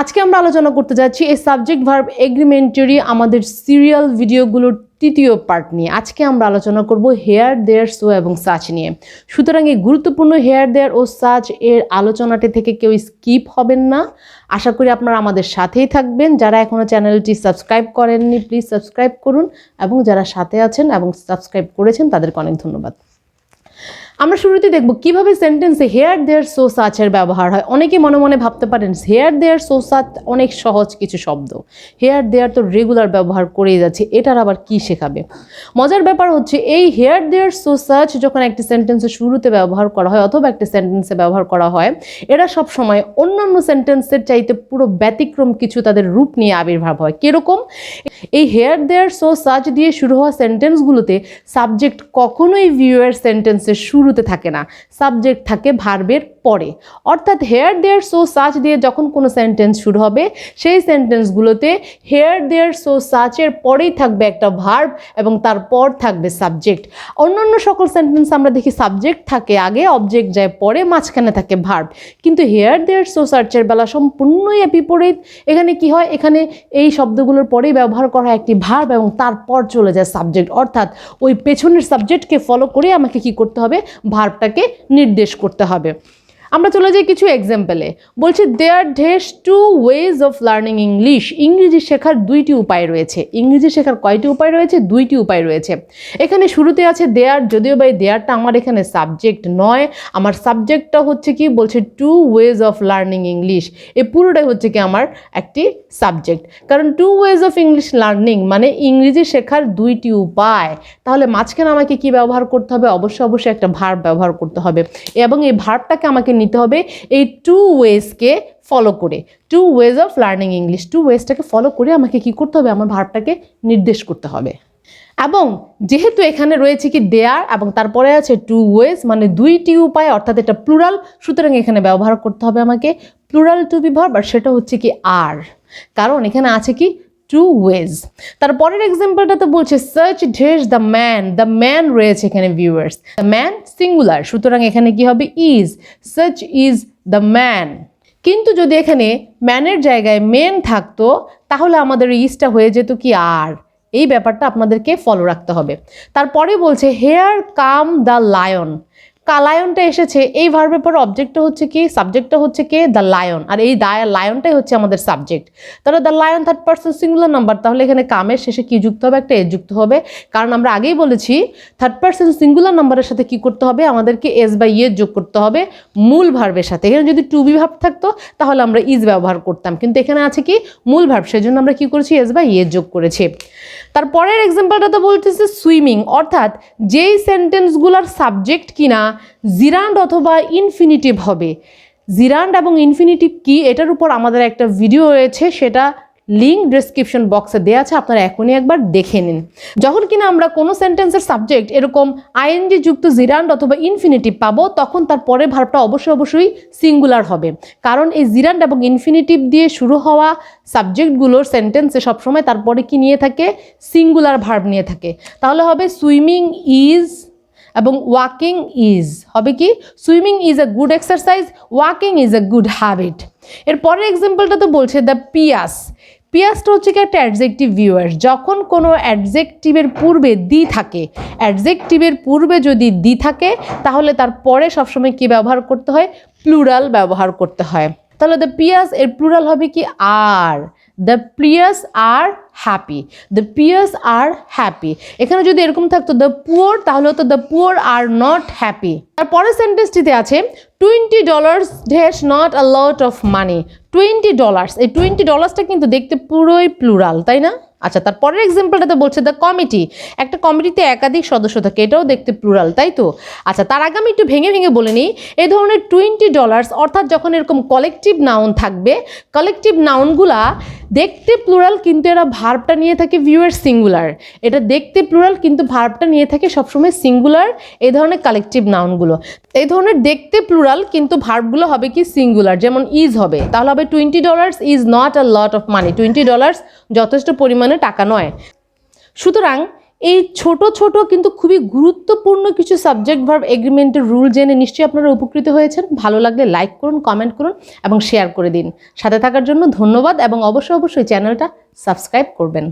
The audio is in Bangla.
আজকে আমরা আলোচনা করতে যাচ্ছি এই সাবজেক্ট ভার্ব এগ্রিমেন্টারি আমাদের সিরিয়াল ভিডিওগুলোর তৃতীয় পার্ট নিয়ে। আজকে আমরা আলোচনা করব হেয়ার দেয়ার সো এবং সাচ নিয়ে। সুতরাং এই গুরুত্বপূর্ণ হেয়ার দেয়ার ও সাচ এর আলোচনাটি থেকে কেউ স্কিপ হবেন না। আশা করি আপনারা আমাদের সাথেই থাকবেন। যারা এখনও চ্যানেলটি সাবস্ক্রাইব করেননি প্লিজ সাবস্ক্রাইব করুন, এবং যারা সাথে আছেন এবং সাবস্ক্রাইব করেছেন তাদেরকে অনেক ধন্যবাদ। আমরা শুরুতে দেখব কিভাবে সেন্টেন্সে হেয়ার দেয়ার সো সাচ এর ব্যবহার হয়। অনেকে মনে মনে ভাবতে পারেন হেয়ার দেয়ার সো সাচ অনেক সহজ কিছু শব্দ, হেয়ার দেয়ার তো রেগুলার ব্যবহার করেই যাচ্ছে, এটার আবার কি শেখাবে। মজার ব্যাপার হচ্ছে এই হেয়ার দেয়ার সো সাচ যখন একটি সেন্টেন্সের শুরুতে ব্যবহার করা হয় অথবা একটি সেন্টেন্সে ব্যবহার করা হয়, এরা সব সময় অন্যান্য সেন্টেন্সের চাইতে পুরো ব্যতিক্রম কিছু তাদের রূপ নিয়ে আবির্ভাব হয়। কিরকম? এই হেয়ার দেয়ার সো সাচ দিয়ে শুরু হওয়া সেন্টেন্সগুলোতে সাবজেক্ট কখনোই ভিউয়ার সেন্টেন্সের শুরুতে থাকে না, সাবজেক্ট থাকে ভার্বের পরে। অর্থাৎ হেয়ার দেয়ার সো সাচ দিয়ে যখন কোনো সেন্টেন্স শুরু হবে সেই সেন্টেন্সগুলোতে হেয়ার দেয়ার সো সাচের পরেই থাকবে একটা ভার্ব এবং তারপর থাকবে সাবজেক্ট। অন্যান্য সকল সেন্টেন্স আমরা দেখি সাবজেক্ট থাকে আগে, অবজেক্ট যায় পরে, মাঝখানে থাকে ভার্ব। কিন্তু হেয়ার দেয়ার সো সাচের বেলা সম্পূর্ণই বিপরীত। এখানে কি হয়? এখানে এই শব্দগুলোর পরেই ব্যবহার করা হয় একটি ভার্ব এবং তারপর চলে যায় সাবজেক্ট। অর্থাৎ ওই পেছনের সাবজেক্টকে ফলো করে আমাকে কি করতে হবে? ভার্বটাকে নির্দেশ করতে হবে। আমরা চলে যাই কিছু এক্সাম্পলে। বলছে there dash two ways of learning English. ইংরেজি শেখার দুইটি উপায় রয়েছে। ইংরেজি শেখার কয়টি উপায় রয়েছে? দুইটি উপায় রয়েছে। এখানে শুরুতে আছে দেয়ার, যদিও বা দেয়ারটা আমার এখানে সাবজেক্ট নয়, আমার সাবজেক্টটা হচ্ছে কি বলছে two ways of learning English. এই পুরোটাই হচ্ছে কি আমার একটি সাবজেক্ট, কারণ two ways of English learning মানে ইংরেজি শেখার দুইটি উপায়। তাহলে মাঝখানে আমাকে কি ব্যবহার করতে হবে? অবশ্যই একটা ভার্ব ব্যবহার করতে হবে, এবং এই ভার্বটাকে আমাকে নিতে হবে এই টু ওয়েজকে ফলো করে। Two ways of learning English, two ওয়েজটাকে ফলো করে আমাকে কি করতে হবে? আমার ভার্বটাকে নির্দেশ করতে হবে। এবং যেহেতু এখানে রয়েছে কি দেয়ার এবং তারপরে আছে টু ওয়েজ মানে দুইটি উপায়, অর্থাৎ এটা প্লুরাল, সুতরাং এখানে ব্যবহার করতে হবে আমাকে প্লুরাল টু বি ভার্ব, আর সেটা হচ্ছে কি আর, কারণ এখানে আছে কি টু ওয়েজ। তারপরের এক্সাম্পলটা তো বলছে সার্চ ড্যাশ দ্য ম্যান রয়েছে এখানে ভিউয়ার্স, দ্য ম্যান সিঙ্গুলার, সুতরাং এখানে কি হবে? Is, search is the man. কিন্তু যদি এখানে ম্যানের জায়গায় মেন থাকতো তাহলে আমাদের ইজটা হয়ে যেত কি আর। এই ব্যাপারটা আপনাদেরকে ফলো রাখতে হবে। তারপরে বলছে হেয়ার কাম দ্য লায়ন। লায়নটা এসেছে, এই ভার্বের পর অবজেক্টটা হচ্ছে কি, সাবজেক্টটা হচ্ছে কি দ্য লায়ন, আর এই লায়নটাই হচ্ছে আমাদের সাবজেক্ট। তাহলে the lion third person singular number, তাহলে এখানে কামের শেষে কি যুক্ত হবে? একটা এস যুক্ত হবে, কারণ আমরা আগেই বলেছি থার্ড পারসন সিঙ্গুলার নাম্বারের সাথে কি করতে হবে? আমাদেরকে এস বা ইয়ে যোগ করতে হবে মূল ভার্বের সাথে। এখানে যদি টু বি ভার্ব থাকতো তাহলে আমরা ইজ ব্যবহার করতাম, কিন্তু এখানে আছে কি মূল ভার্ব, সেজন্য আমরা কি করেছি? এস বা ইয়ে যোগ করেছি। তারপরের এক্সাম্পলটা তো বলতেছে সুইমিং, অর্থাৎ যেই সেন্টেন্সগুলোর সাবজেক্ট কিনা জিরান্ড অথবা ইনফিনিটিভ হবে। জিরান্ড এবং ইনফিনিটিভ কি এটার উপর আমাদের একটা ভিডিও রয়েছে, সেটা লিঙ্ক ডেসক্রিপশন বক্সে দেওয়া আছে, আপনারা এখনই একবার দেখে নিন। যখন কিনা আমরা কোনো সেন্টেন্সের সাবজেক্ট এরকম আইএনজি যুক্ত জিরান্ড অথবা ইনফিনিটিভ পাবো তখন তার পরের ভার্বটা অবশ্যই সিঙ্গুলার হবে, কারণ এই জিরান্ড এবং ইনফিনিটিভ দিয়ে শুরু হওয়া সাবজেক্টগুলোর সেন্টেন্সে সবসময় তারপরে কি নিয়ে থাকে? সিঙ্গুলার ভার্ব নিয়ে থাকে। তাহলে হবে সুইমিং ইজ এবং ওয়াকিং ইজ হবে কি? Swimming is a good exercise, walking is a good habit. এর পরের এক্সাম্পলটা তো বলছে দ্য পিয়াস। পিয়াসটা হচ্ছে কি একটা অ্যাডজেক্টিভ ভিউয়ার্স। যখন কোনো অ্যাডজেক্টিভের পূর্বে দি থাকে, অ্যাডজেক্টিভের পূর্বে যদি দি থাকে তাহলে তার পরে সবসময় কি ব্যবহার করতে হয়? প্লুরাল ব্যবহার করতে হয়। তাহলে দ্য পিয়াস এর প্লুরাল হবে কি? Are. The pious are happy, the pious are happy. এখানে যদি এরকম থাকতো দ্য পুয়ার তাহলে হতো the poor are not happy. তারপরের সেন্টেন্সটিতে আছে $20 dash not a lot of money. $20, এই $20টা কিন্তু দেখতে পুরোই প্লুরাল, তাই না? আচ্ছা, তারপরের এক্সাম্পলটাতে বলছে দ্য কমিটি। একটা কমিটিতে একাধিক সদস্য থাকে, এটাও দেখতে প্লুরাল, তাই তো? আচ্ছা, তার আগে আমি একটু ভেঙে বলে নিই। এই ধরনের $20 অর্থাৎ যখন এরকম কালেকটিভ নাউন থাকবে, কালেকটিভ নাউনগুলা দেখতে প্লুরাল কিন্তু এরা ভার্বটা নিয়ে থাকে ভিউয়ার সিঙ্গুলার। এটা দেখতে প্লুরাল কিন্তু ভার্বটা নিয়ে থাকে সবসময় সিঙ্গুলার। এই ধরনের কালেকটিভ নাউনগুলো, এই ধরনের দেখতে প্লুরাল কিন্তু ভার্বগুলো হবে কি সিঙ্গুলার, যেমন ইজ হবে, তাহলে হবে $20 is not a lot of money. $20 যথেষ্ট পরিমাণে টাকা নয়। সুতরাং এই ছোট ছোট কিন্তু খুবই গুরুত্বপূর্ণ কিছু সাবজেক্ট ভার্ব এগ্রিমেন্টের রুল জেনে নিশ্চয়ই আপনারা উপকৃত হয়েছেন। ভালো লাগলে লাইক করুন, কমেন্ট করুন এবং শেয়ার করে দিন। সাথে থাকার জন্য ধন্যবাদ এবং অবশ্যই চ্যানেলটা সাবস্ক্রাইব করবেন।